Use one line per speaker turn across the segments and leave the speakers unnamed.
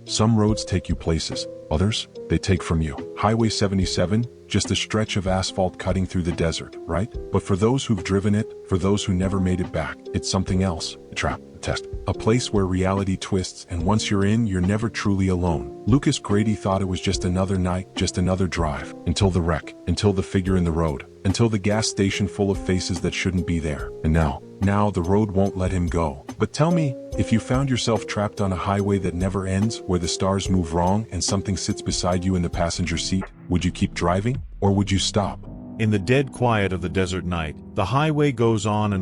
Some roads take you places, others, they take from you. Highway 77, just a stretch of asphalt cutting through the desert, right? But for those who've driven it, for those who never made it back, it's something else. A trap, a test, a place where reality twists, and once you're in, you're never truly alone. Lucas Grady thought it was just another night, just another drive, until the wreck, until the figure in the road, until the gas station full of faces that shouldn't be there. And now the road won't let him go. But tell me, if you found yourself trapped on a highway that never ends, where the stars move wrong and something sits beside you in the passenger seat, would you keep driving, or would you stop?
In the dead quiet of the desert night, the highway goes on,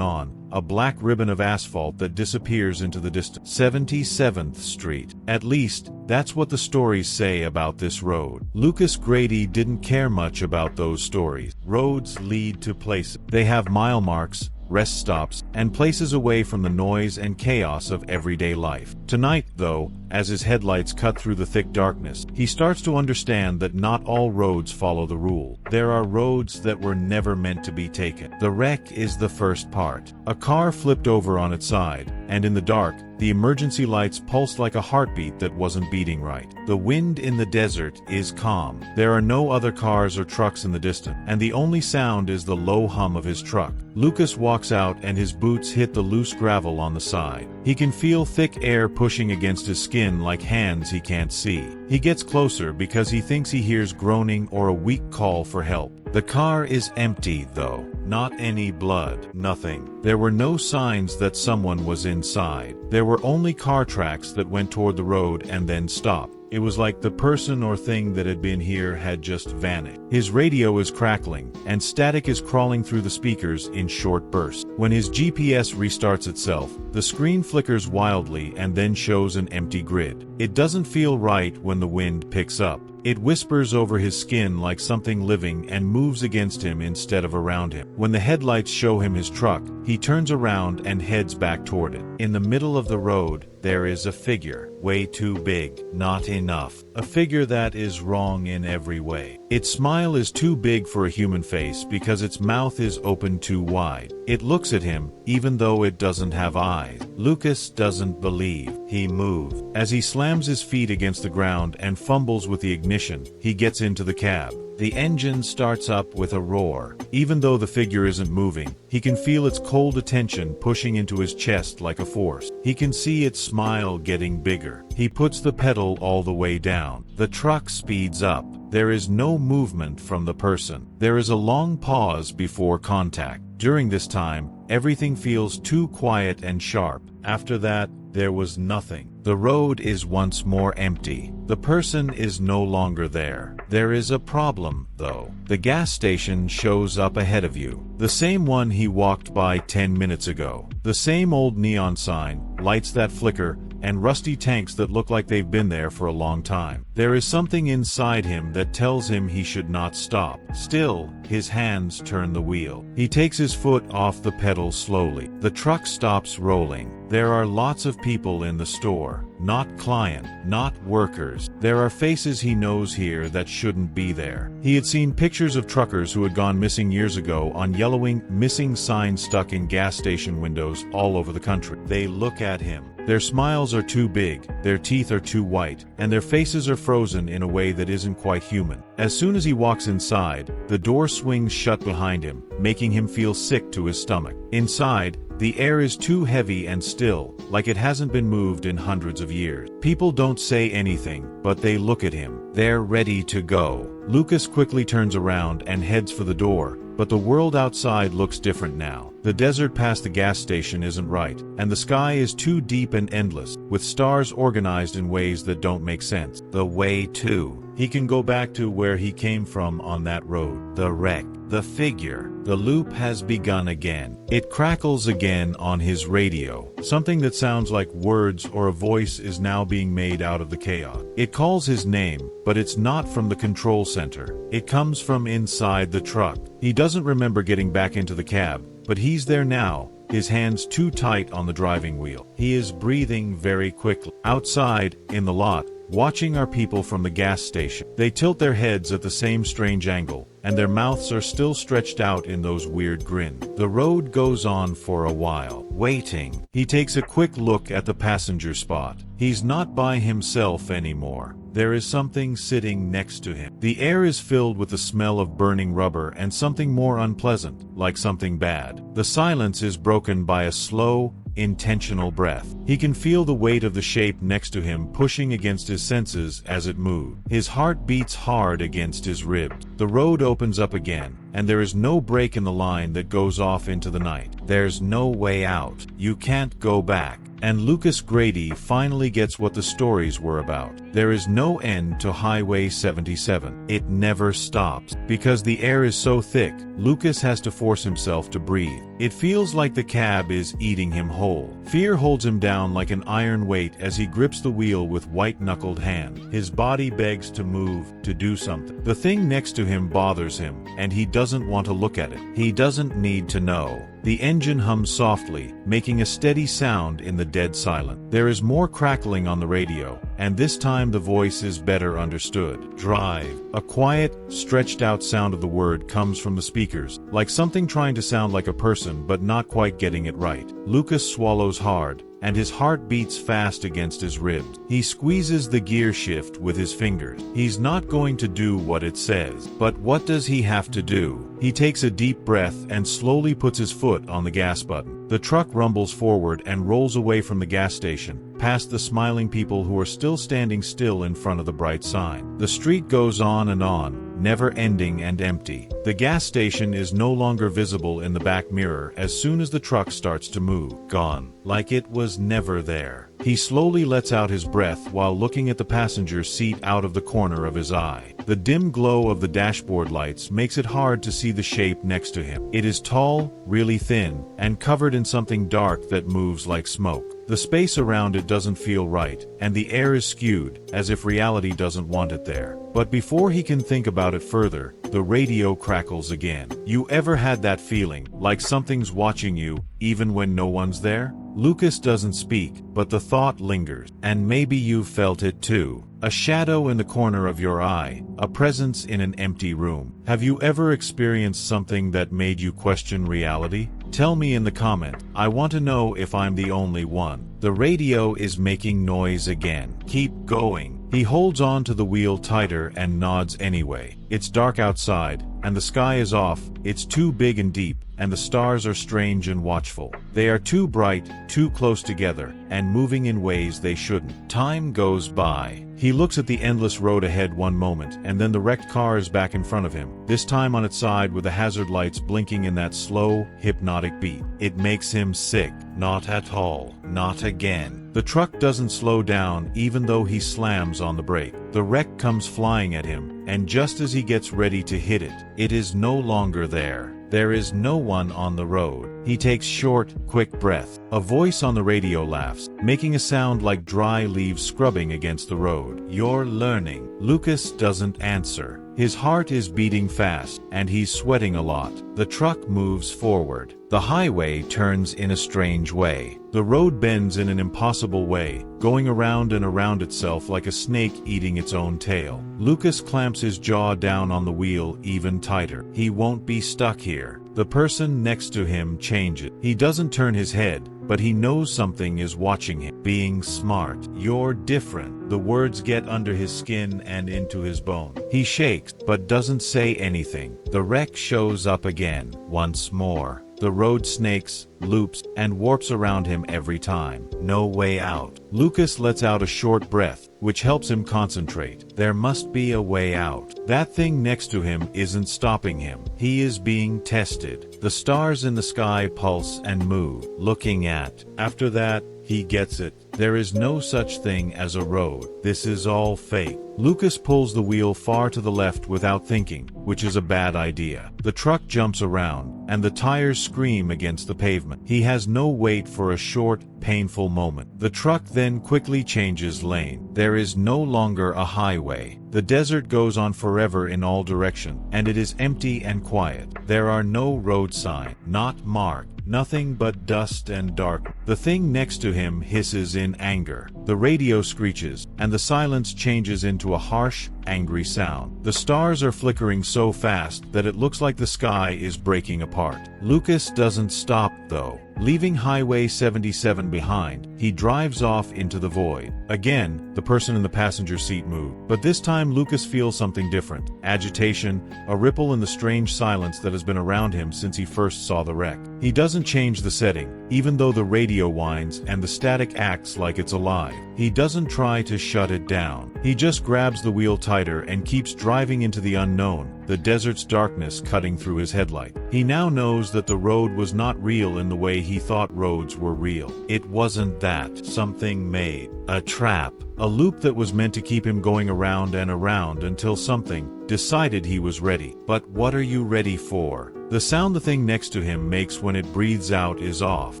a black ribbon of asphalt that disappears into the distance. 77th Street. At least, that's what the stories say about this road. Lucas Grady didn't care much about those stories. Roads lead to places. They have mile marks, rest stops, and places away from the noise and chaos of everyday life. Tonight, though, as his headlights cut through the thick darkness, he starts to understand that not all roads follow the rule. There are roads that were never meant to be taken. The wreck is the first part. A car flipped over on its side, and in the dark, the emergency lights pulsed like a heartbeat that wasn't beating right. The wind in the desert is calm. There are no other cars or trucks in the distance, and the only sound is the low hum of his truck. Lucas walks out and his boots hit the loose gravel on the side. He can feel thick air pushing against his skin like hands he can't see. He gets closer because he thinks he hears groaning or a weak call for help. The car is empty, though. Not any blood. Nothing. There were no signs that someone was inside. There were only car tracks that went toward the road and then stopped. It was like the person or thing that had been here had just vanished. His radio is crackling, and static is crawling through the speakers in short bursts. When his GPS restarts itself, the screen flickers wildly and then shows an empty grid. It doesn't feel right when the wind picks up. It whispers over his skin like something living and moves against him instead of around him. When the headlights show him his truck, he turns around and heads back toward it. In the middle of the road, there is a figure. Way too big. Not enough. A figure that is wrong in every way. Its smile is too big for a human face because its mouth is open too wide. It looks at him, even though it doesn't have eyes. Lucas doesn't believe. He moves. As he slams his feet against the ground and fumbles with the ignition, he gets into the cab. The engine starts up with a roar. Even though the figure isn't moving, he can feel its cold attention pushing into his chest like a force. He can see its smile getting bigger. He puts the pedal all the way down. The truck speeds up. There is no movement from the person. There is a long pause before contact. During this time, everything feels too quiet and sharp. After that, there was nothing. The road is once more empty. The person is no longer there. There is a problem, though. The gas station shows up ahead of you. The same one he walked by 10 minutes ago. The same old neon sign, lights that flicker, and rusty tanks that look like they've been there for a long time. There is something inside him that tells him he should not stop. Still, his hands turn the wheel. He takes his foot off the pedal slowly. The truck stops rolling. There are lots of people in the store. Not client, not workers. There are faces he knows here that shouldn't be there. He had seen pictures of truckers who had gone missing years ago on yellowing missing signs stuck in gas station windows all over the country. They look at him. Their smiles are too big, their teeth are too white, and their faces are frozen in a way that isn't quite human. As soon as he walks inside, the door swings shut behind him, making him feel sick to his stomach. Inside, the air is too heavy and still, like it hasn't been moved in hundreds of years. People don't say anything, but they look at him. They're ready to go. Lucas quickly turns around and heads for the door, but the world outside looks different now. The desert past the gas station isn't right, and the sky is too deep and endless, with stars organized in ways that don't make sense. The way to. He can go back to where he came from on that road. The wreck. The figure. The loop has begun again. It crackles again on his radio. Something that sounds like words or a voice is now being made out of the chaos. It calls his name, but it's not from the control center. It comes from inside the truck. He doesn't remember getting back into the cab, but he's there now, his hands too tight on the driving wheel. He is breathing very quickly. Outside, in the lot, Watching are people from the gas station. They tilt their heads at the same strange angle, and their mouths are still stretched out in those weird grins. The road goes on for a while, waiting. He takes a quick look at the passenger spot. He's not by himself anymore. There is something sitting next to him. The air is filled with the smell of burning rubber and something more unpleasant, like something bad. The silence is broken by a slow, intentional breath. He can feel the weight of the shape next to him pushing against his senses as it moves. His heart beats hard against his ribs. The road opens up again, and there is no break in the line that goes off into the night. There's no way out. You can't go back. And Lucas Grady finally gets what the stories were about. There is no end to Highway 77. It never stops. Because the air is so thick, Lucas has to force himself to breathe. It feels like the cab is eating him whole. Fear holds him down like an iron weight as he grips the wheel with white-knuckled hand. His body begs to move, to do something. The thing next to him bothers him, and he doesn't want to look at it. He doesn't need to know. The engine hums softly, making a steady sound in the dead silence. There is more crackling on the radio, and this time the voice is better understood. Drive. A quiet, stretched-out sound of the word comes from the speakers, like something trying to sound like a person but not quite getting it right. Lucas swallows hard, and his heart beats fast against his ribs. He squeezes the gear shift with his fingers. He's not going to do what it says. But what does he have to do? He takes a deep breath and slowly puts his foot on the gas button. The truck rumbles forward and rolls away from the gas station, past the smiling people who are still standing still in front of the bright sign. The street goes on, never ending and empty. The gas station is no longer visible in the back mirror as soon as the truck starts to move. Gone. Like it was never there. He slowly lets out his breath while looking at the passenger seat out of the corner of his eye. The dim glow of the dashboard lights makes it hard to see the shape next to him. It is tall, really thin, and covered in something dark that moves like smoke. The space around it doesn't feel right, and the air is skewed, as if reality doesn't want it there. But before he can think about it further, the radio crackles again. You ever had that feeling, like something's watching you, even when no one's there? Lucas doesn't speak, but the thought lingers. And maybe you've felt it too. A shadow in the corner of your eye, a presence in an empty room. Have you ever experienced something that made you question reality? Tell me in the comment. I want to know if I'm the only one. The radio is making noise again. Keep going. He holds on to the wheel tighter and nods anyway. It's dark outside, and the sky is off. It's too big and deep, and the stars are strange and watchful. They are too bright, too close together, and moving in ways they shouldn't. Time goes by. He looks at the endless road ahead one moment, and then the wrecked car is back in front of him, this time on its side with the hazard lights blinking in that slow, hypnotic beat. It makes him sick. Not at all. Not again. The truck doesn't slow down even though he slams on the brake. The wreck comes flying at him, and just as he gets ready to hit it, it is no longer there. There is no one on the road. He takes short, quick breaths. A voice on the radio laughs, making a sound like dry leaves scrubbing against the road. You're learning. Lucas doesn't answer. His heart is beating fast, and he's sweating a lot. The truck moves forward. The highway turns in a strange way. The road bends in an impossible way, going around and around itself like a snake eating its own tail. Lucas clamps his jaw down on the wheel even tighter. He won't be stuck here. The person next to him changes. He doesn't turn his head, but he knows something is watching him. Being smart. You're different. The words get under his skin and into his bone. He shakes, but doesn't say anything. The wreck shows up again, once more. The road snakes, loops, and warps around him every time. No way out. Lucas lets out a short breath, which helps him concentrate. There must be a way out. That thing next to him isn't stopping him. He is being tested. The stars in the sky pulse and move, looking at. After that, he gets it. There is no such thing as a road. This is all fake. Lucas pulls the wheel far to the left without thinking, which is a bad idea. The truck jumps around, and the tires scream against the pavement. He has no wait for a short, painful moment. The truck then quickly changes lane. There is no longer a highway. The desert goes on forever in all directions, and it is empty and quiet. There are no road signs, not marked. Nothing but dust and dark. The thing next to him hisses in anger. The radio screeches, and the silence changes into a harsh, angry sound. The stars are flickering so fast that it looks like the sky is breaking apart. Lucas doesn't stop, though. Leaving Highway 77 behind, he drives off into the void. Again, the person in the passenger seat moved. But this time Lucas feels something different. Agitation, a ripple in the strange silence that has been around him since he first saw the wreck. He doesn't change the setting, even though the radio whines and the static acts like it's alive. He doesn't try to shut it down. He just grabs the wheel tighter and keeps driving into the unknown, the desert's darkness cutting through his headlight. He now knows that the road was not real in the way he thought roads were real. It wasn't that. Something made. A trap. A loop that was meant to keep him going around and around until something decided he was ready. But what are you ready for? The sound the thing next to him makes when it breathes out is off.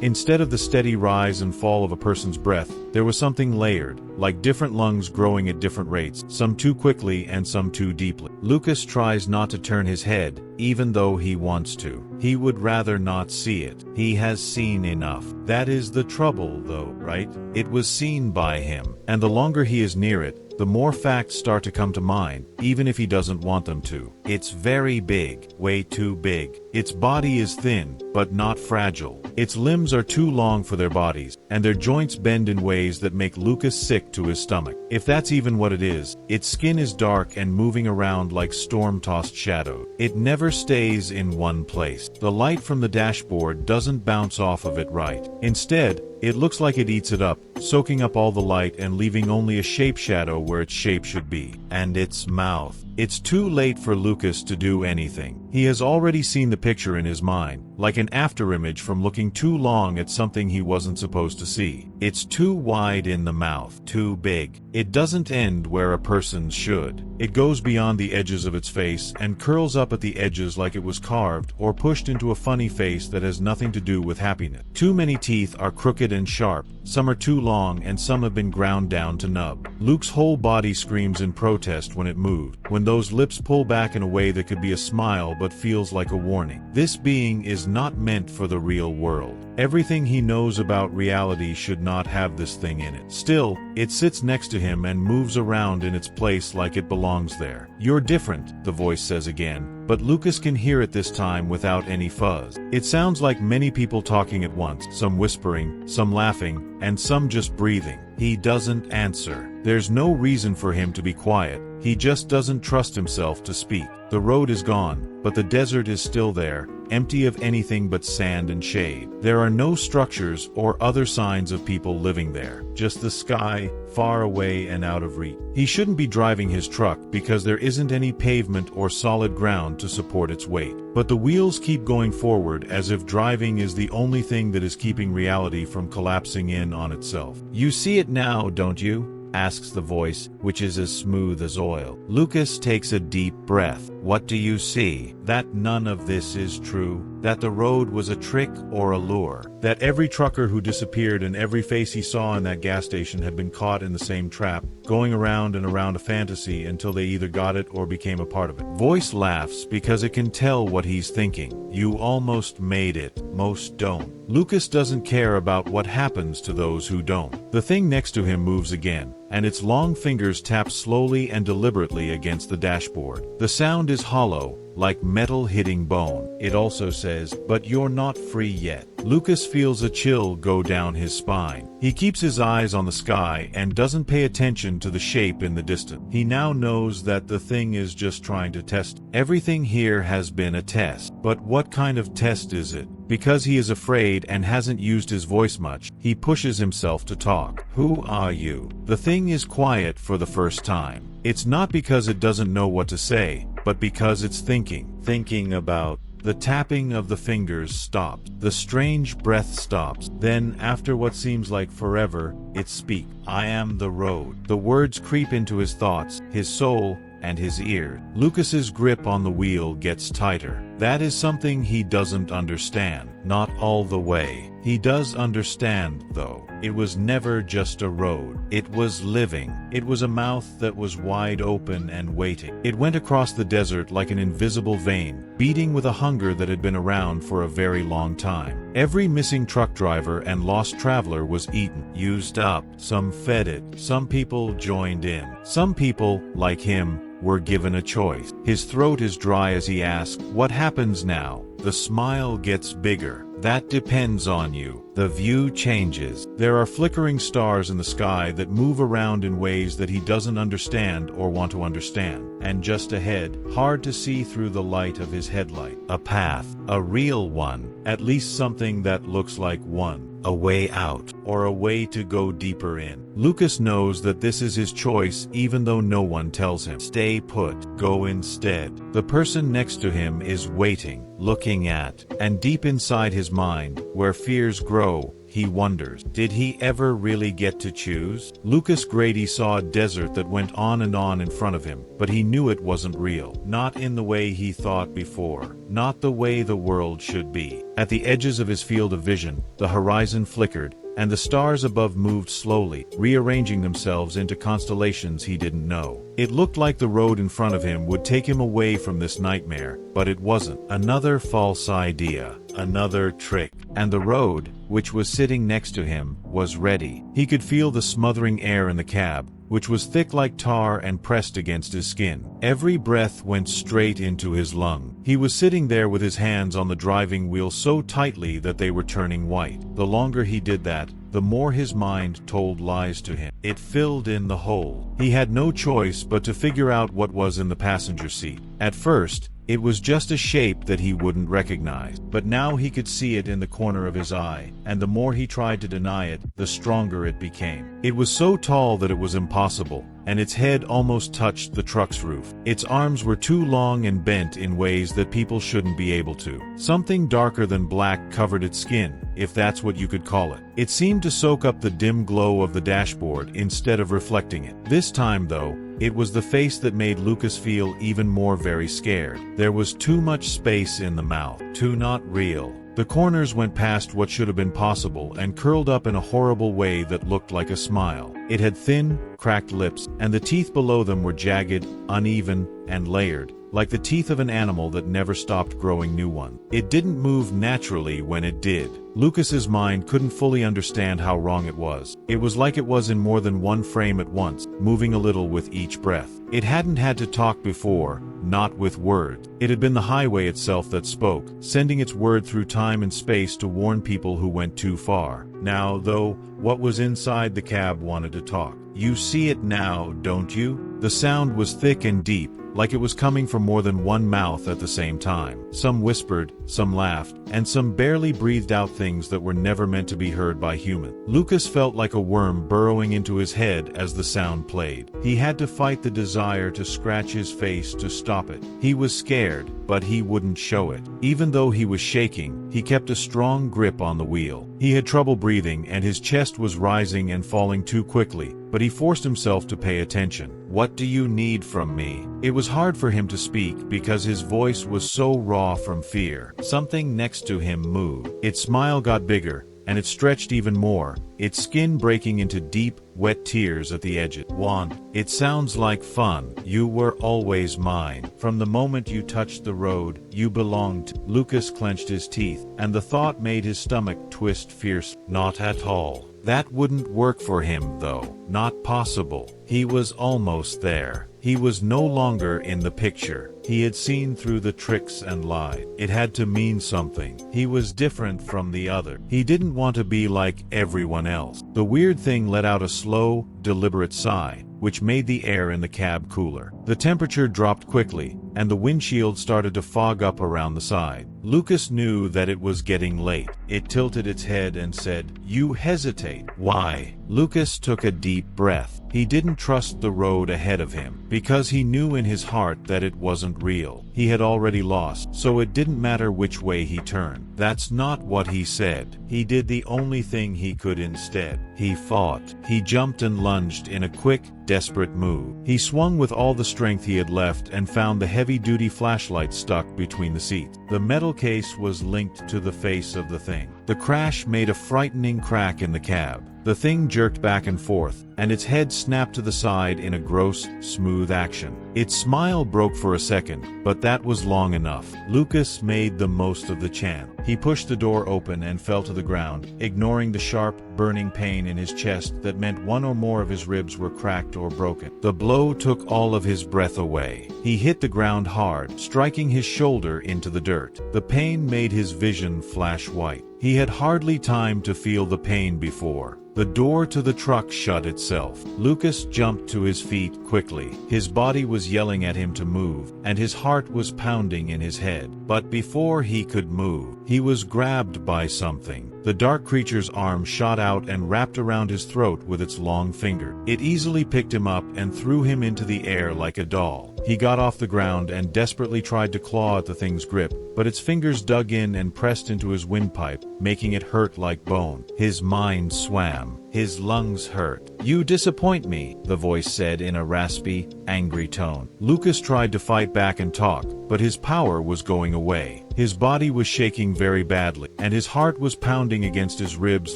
Instead of the steady rise and fall of a person's breath, there was something layered, like different lungs growing at different rates, some too quickly and some too deeply. Lucas tries not to turn his head, even though he wants to. He would rather not see it. He has seen enough. That is the trouble, though, right? It was seen by him. And the longer he is near it, the more facts start to come to mind, even if he doesn't want them to. It's very big, way too big. Its body is thin, but not fragile. Its limbs are too long for their bodies, and their joints bend in ways that make Lucas sick to his stomach. If that's even what it is, its skin is dark and moving around like storm-tossed shadows. It never stays in one place. The light from the dashboard doesn't bounce off of it right. Instead, it looks like it eats it up, soaking up all the light and leaving only a shape shadow where its shape should be. And its mouth. It's too late for Lucas to do anything. He has already seen the picture in his mind, like an afterimage from looking too long at something he wasn't supposed to see. It's too wide in the mouth, too big. It doesn't end where a person should. It goes beyond the edges of its face and curls up at the edges like it was carved or pushed into a funny face that has nothing to do with happiness. Too many teeth are crooked and sharp, some are too long and some have been ground down to nub. Luke's whole body screams in protest when it moved, when those lips pull back in a way that could be a smile but feels like a warning. This being is not meant for the real world. Everything he knows about reality should not have this thing in it. Still, it sits next to him and moves around in its place like it belongs there. You're different, the voice says again, but Lucas can hear it this time without any fuzz. It sounds like many people talking at once, some whispering, some laughing, and some just breathing. He doesn't answer. There's no reason for him to be quiet. He just doesn't trust himself to speak. The road is gone, but the desert is still there, empty of anything but sand and shade. There are no structures or other signs of people living there, just the sky, far away and out of reach. He shouldn't be driving his truck because there isn't any pavement or solid ground to support its weight. But the wheels keep going forward as if driving is the only thing that is keeping reality from collapsing in on itself. You see it now, don't you? Asks the voice, which is as smooth as oil. Lucas takes a deep breath. What do you see? That none of this is true? That the road was a trick or a lure? That every trucker who disappeared and every face he saw in that gas station had been caught in the same trap, going around and around a fantasy until they either got it or became a part of it. Voice laughs because it can tell what he's thinking. You almost made it. Most don't. Lucas doesn't care about what happens to those who don't. The thing next to him moves again, and its long fingers tap slowly and deliberately against the dashboard. The sound is hollow, like metal hitting bone. It also says, "But you're not free yet." Lucas feels a chill go down his spine. He keeps his eyes on the sky and doesn't pay attention to the shape in the distance. He now knows that the thing is just trying to test. Everything here has been a test. But what kind of test is it? Because he is afraid and hasn't used his voice much, he pushes himself to talk. Who are you? The thing is quiet for the first time. It's not because it doesn't know what to say, but because it's thinking. Thinking about. The tapping of the fingers stops. The strange breath stops. Then, after what seems like forever, it speaks. I am the road. The words creep into his thoughts, his soul, and his ear. Lucas's grip on the wheel gets tighter. That is something he doesn't understand. Not all the way. He does understand, though. It was never just a road. It was living. It was a mouth that was wide open and waiting. It went across the desert like an invisible vein, beating with a hunger that had been around for a very long time. Every missing truck driver and lost traveler was eaten, used up. Some fed it. Some people joined in. Some people, like him, were given a choice. His throat is dry as he asks, "What happens now?" The smile gets bigger. "That depends on you." The view changes. There are flickering stars in the sky that move around in ways that he doesn't understand or want to understand. And just ahead, hard to see through the light of his headlight, a path, a real one, at least something that looks like one. A way out, or a way to go deeper in. Lucas knows that this is his choice even though no one tells him. Stay put, go instead. The person next to him is waiting, looking at, and deep inside his mind, where fears grow, he wonders, did he ever really get to choose? Lucas Grady saw a desert that went on and on in front of him, but he knew it wasn't real. Not in the way he thought before. Not the way the world should be. At the edges of his field of vision, the horizon flickered, and the stars above moved slowly, rearranging themselves into constellations he didn't know. It looked like the road in front of him would take him away from this nightmare, but it wasn't. Another false idea. Another trick. And the road, which was sitting next to him, was ready. He could feel the smothering air in the cab, which was thick like tar and pressed against his skin. Every breath went straight into his lung. He was sitting there with his hands on the driving wheel so tightly that they were turning white. The longer he did that, the more his mind told lies to him. It filled in the hole. He had no choice but to figure out what was in the passenger seat. At first, it was just a shape that he wouldn't recognize, but now he could see it in the corner of his eye, and the more he tried to deny it, the stronger it became. It was so tall that it was impossible, and its head almost touched the truck's roof. Its arms were too long and bent in ways that people shouldn't be able to. Something darker than black covered its skin, if that's what you could call it. It seemed to soak up the dim glow of the dashboard instead of reflecting it. This time, though, it was the face that made Lucas feel even more very scared. There was too much space in the mouth, too not real. The corners went past what should have been possible and curled up in a horrible way that looked like a smile. It had thin, cracked lips, and the teeth below them were jagged, uneven, and layered, like the teeth of an animal that never stopped growing new ones. It didn't move naturally when it did. Lucas's mind couldn't fully understand how wrong it was. It was like it was in more than one frame at once, moving a little with each breath. It hadn't had to talk before, not with words. It had been the highway itself that spoke, sending its word through time and space to warn people who went too far. Now, though, what was inside the cab wanted to talk. You see it now, don't you? The sound was thick and deep, like it was coming from more than one mouth at the same time. Some whispered, some laughed, and some barely breathed out things that were never meant to be heard by humans. Lucas felt like a worm burrowing into his head as the sound played. He had to fight the desire to scratch his face to stop it. He was scared, but he wouldn't show it. Even though he was shaking, he kept a strong grip on the wheel. He had trouble breathing and his chest was rising and falling too quickly, but he forced himself to pay attention. What do you need from me? It was hard for him to speak because his voice was so raw from fear. Something next to him moved. Its smile got bigger, and it stretched even more, its skin breaking into deep, wet tears at the edges. Want? It sounds like fun. You were always mine. From the moment you touched the road, you belonged. Lucas clenched his teeth, and the thought made his stomach twist fierce. Not at all. That wouldn't work for him, though. Not possible. He was almost there. He was no longer in the picture. He had seen through the tricks and lied. It had to mean something. He was different from the other. He didn't want to be like everyone else. The weird thing let out a slow, deliberate sigh, which made the air in the cab cooler. The temperature dropped quickly, and the windshield started to fog up around the side. Lucas knew that it was getting late. It tilted its head and said, "You hesitate. Why?" Lucas took a deep breath. He didn't trust the road ahead of him, because he knew in his heart that it wasn't real. He had already lost, so it didn't matter which way he turned. That's not what he said. He did the only thing he could instead. He fought. He jumped and lunged in a quick, desperate move. He swung with all the strength he had left and found the heavy-duty flashlight stuck between the seats. The metal case was linked to the face of the thing. The crash made a frightening crack in the cab. The thing jerked back and forth, and its head snapped to the side in a gross, smooth action. Its smile broke for a second, but that was long enough. Lucas made the most of the chance. He pushed the door open and fell to the ground, ignoring the sharp, burning pain in his chest that meant one or more of his ribs were cracked or broken. The blow took all of his breath away. He hit the ground hard, striking his shoulder into the dirt. The pain made his vision flash white. He had hardly time to feel the pain before the door to the truck shut itself. Lucas jumped to his feet quickly. His body was yelling at him to move, and his heart was pounding in his head. But before he could move, he was grabbed by something. The dark creature's arm shot out and wrapped around his throat with its long finger. It easily picked him up and threw him into the air like a doll. He got off the ground and desperately tried to claw at the thing's grip, but its fingers dug in and pressed into his windpipe, making it hurt like bone. His mind swam. His lungs hurt. "You disappoint me," the voice said in a raspy, angry tone. Lucas tried to fight back and talk, but his power was going away. His body was shaking very badly, and his heart was pounding against his ribs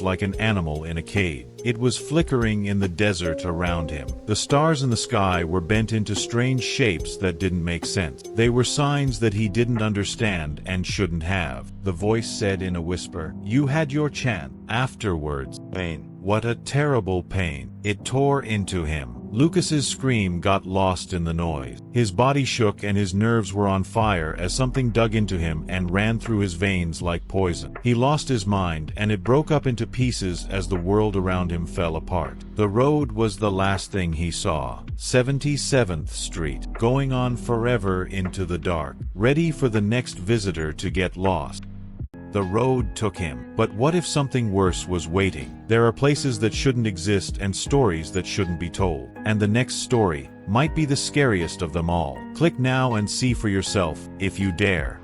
like an animal in a cage. It was flickering in the desert around him. The stars in the sky were bent into strange shapes that didn't make sense. They were signs that he didn't understand and shouldn't have. The voice said in a whisper, "You had your chance. Afterwards, pain. What a terrible pain." It tore into him. Lucas's scream got lost in the noise. His body shook and his nerves were on fire as something dug into him and ran through his veins like poison. He lost his mind, and it broke up into pieces as the world around him fell apart. The road was the last thing he saw. 77th Street, going on forever into the dark, ready for the next visitor to get lost. The road took him. But what if something worse was waiting? There are places that shouldn't exist and stories that shouldn't be told. And the next story might be the scariest of them all. Click now and see for yourself, if you dare.